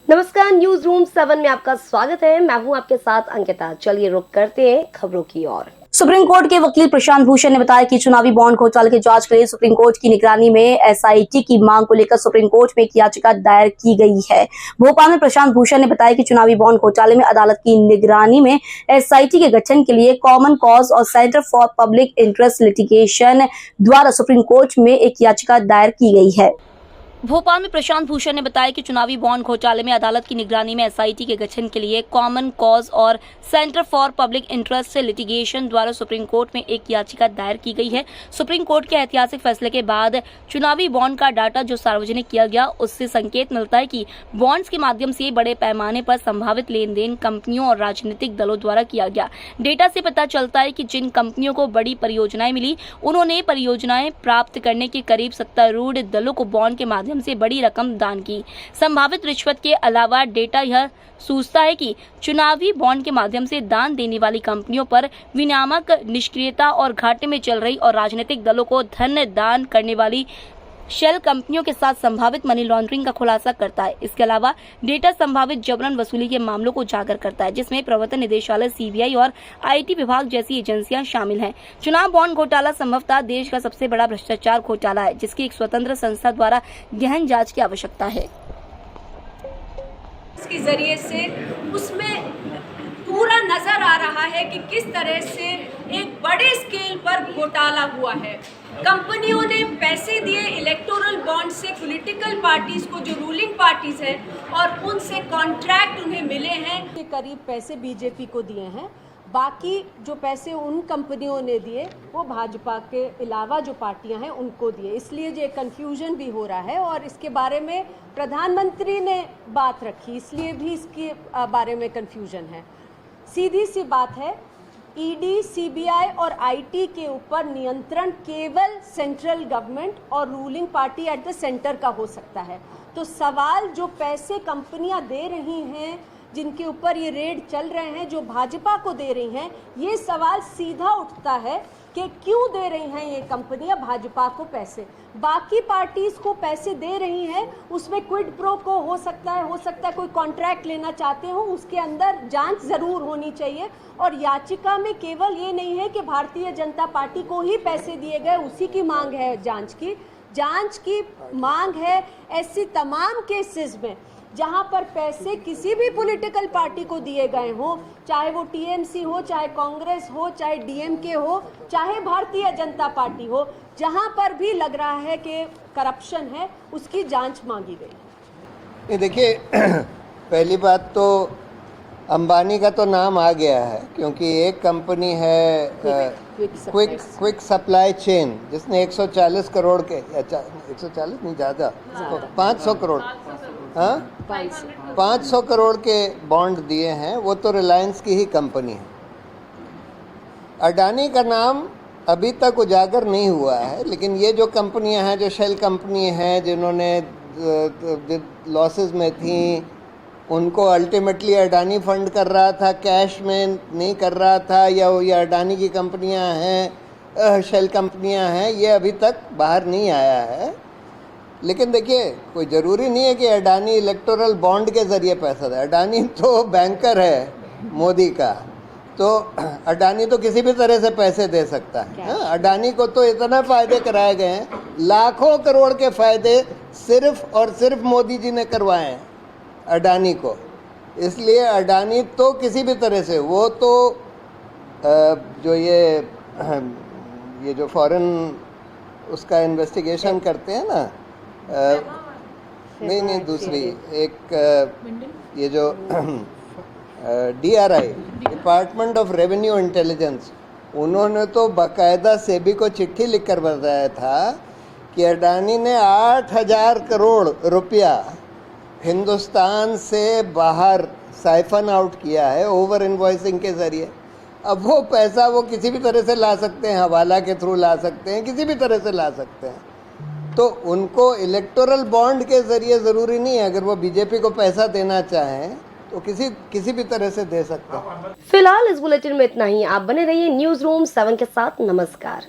नमस्कार, news room 7 में आपका स्वागत है। मैं हूं आपके साथ अंकिता। चलिए रुक करते हैं खबरों की ओर। सुप्रीम कोर्ट के वकील प्रशांत भूषण ने बताया कि चुनावी बॉन्ड घोटाले की जांच के लिए सुप्रीम कोर्ट की निगरानी में एसआईटी की मांग को लेकर सुप्रीम कोर्ट में एक याचिका दायर की गई है। भोपाल में प्रशांत भूषण ने बताया कि चुनावी बॉन्ड घोटाले में अदालत की निगरानी में एसआईटी के गठन के लिए कॉमन कॉज और centre for public interest litigation द्वारा सुप्रीम कोर्ट में एक याचिका दायर की गई है। भोपाल में प्रशांत भूषण ने बताया कि चुनावी बॉन्ड घोटाले में अदालत की निगरानी में एसआईटी के गठन के लिए कॉमन कॉज और centre for public interest litigation द्वारा सुप्रीम कोर्ट में एक याचिका दायर की गई है। सुप्रीम कोर्ट के ऐतिहासिक फैसले के बाद चुनावी बॉन्ड का डाटा जो सार्वजनिक किया गया, उससे संकेत मिलता है कि बॉन्ड्स के माध्यम से बड़े पैमाने पर संभावित लेन देन कंपनियों और राजनीतिक दलों द्वारा किया गया। डेटा से पता चलता है कि जिन कंपनियों को बड़ी परियोजनाएं मिली, उन्होंने परियोजनाएं प्राप्त करने के करीब सत्तारूढ़ दलों को बॉन्ड के माध्यम से बड़ी रकम दान की। संभावित रिश्वत के अलावा डेटा यह सूचता है कि चुनावी बॉन्ड के माध्यम से दान देने वाली कंपनियों पर विनियामक निष्क्रियता और घाटे में चल रही और राजनीतिक दलों को धन दान करने वाली शेल कंपनियों के साथ संभावित मनी लॉन्ड्रिंग का खुलासा करता है। इसके अलावा डेटा संभावित जबरन वसूली के मामलों को उजागर करता है, जिसमें प्रवर्तन निदेशालय, सीबीआई और आईटी विभाग जैसी एजेंसियां शामिल हैं। चुनाव बॉन्ड घोटाला संभवतः देश का सबसे बड़ा भ्रष्टाचार घोटाला है, जिसकी एक स्वतंत्र संस्था द्वारा गहन जांच की आवश्यकता है। इसके जरिए से उसमें पूरा नजर आ रहा है कि किस तरह से एक बड़े स्केल पर घोटाला हुआ है। कंपनियों ने पैसे दिए इलेक्टोरल बॉन्ड से पॉलिटिकल पार्टीज को, जो रूलिंग पार्टीज हैं, और उनसे कॉन्ट्रैक्ट उन्हें मिले हैं के करीब पैसे बीजेपी को दिए हैं। बाकी जो पैसे उन कंपनियों ने दिए वो भाजपा के अलावा जो पार्टियां हैं उनको दिए। इसलिए जो कन्फ्यूजन भी हो रहा है और इसके बारे में प्रधानमंत्री ने बात रखी, इसलिए भी इसके बारे में कन्फ्यूजन है। सीधी सी बात है, ईडी, सीबीआई और आईटी के ऊपर नियंत्रण केवल सेंट्रल गवर्नमेंट और ruling party at the centre का हो सकता है। तो सवाल जो पैसे कंपनियां दे रही हैं, जिनके ऊपर ये रेड चल रहे हैं, जो भाजपा को दे रही हैं, ये सवाल सीधा उठता है कि क्यों दे रही हैं ये कंपनियां भाजपा को पैसे। बाकी पार्टीज को पैसे दे रही हैं, उसमें क्विड प्रो को हो सकता है कोई कॉन्ट्रैक्ट लेना चाहते हो, उसके अंदर जांच जरूर होनी चाहिए। और याचिका में केवल ये नहीं है कि भारतीय जनता पार्टी को ही पैसे दिए गए, उसी की मांग है जांच की मांग है ऐसी तमाम केसेस में जहां पर पैसे किसी भी पॉलिटिकल पार्टी को दिए गए हों, चाहे वो टीएमसी हो, चाहे कांग्रेस हो, चाहे डीएमके हो, चाहे भारतीय जनता पार्टी हो, जहां पर भी लग रहा है कि करप्शन है, उसकी जांच मांगी गई। ये देखिए, पहली बात तो अंबानी का तो नाम आ गया है, क्योंकि एक कंपनी है क्विक सप्लाई चेन, जिसने 140 करोड़ के 140 नहीं ज़्यादा 500 करोड़ 500 करोड़ के बॉन्ड दिए हैं। वो तो रिलायंस की ही कंपनी है। अडानी का नाम अभी तक उजागर नहीं हुआ है, लेकिन ये जो कंपनियां हैं, जो शेल कंपनी हैं, जिन्होंने लॉसेस में थी, उनको अल्टीमेटली अडानी फंड कर रहा था, कैश में नहीं कर रहा था, या ये अडानी की कंपनियां हैं, शेल कंपनियां हैं, ये अभी तक बाहर नहीं आया है। लेकिन देखिए, कोई ज़रूरी नहीं है कि अडानी इलेक्टोरल बॉन्ड के ज़रिए पैसा दे। अडानी तो बैंकर है मोदी का, तो अडानी तो किसी भी तरह से पैसे दे सकता है। अडानी को तो इतना फ़ायदे कराए गए हैं, लाखों करोड़ के फ़ायदे सिर्फ और सिर्फ मोदी जी ने करवाए हैं अडानी को। इसलिए अडानी तो किसी भी तरह से, वो तो जो ये जो फॉरेन उसका इन्वेस्टिगेशन करते हैं ना, नहीं दूसरी एक ये जो DRI, department of revenue intelligence, उन्होंने तो बाकायदा सेबी को चिट्ठी लिखकर बताया था कि अडानी ने 8000 करोड़ रुपया हिंदुस्तान से बाहर साइफन आउट किया है ओवर इनवॉइसिंग के ज़रिए। अब वो पैसा वो किसी भी तरह से ला सकते हैं, हवाला के थ्रू ला सकते हैं, किसी भी तरह से ला सकते हैं। तो उनको इलेक्टोरल बॉन्ड के ज़रिए ज़रूरी नहीं है, अगर वो बीजेपी को पैसा देना चाहें तो किसी भी तरह से दे सकते हैं। फिलहाल इस बुलेटिन में इतना ही। आप बने रहिए न्यूज रूम 7 के साथ। नमस्कार।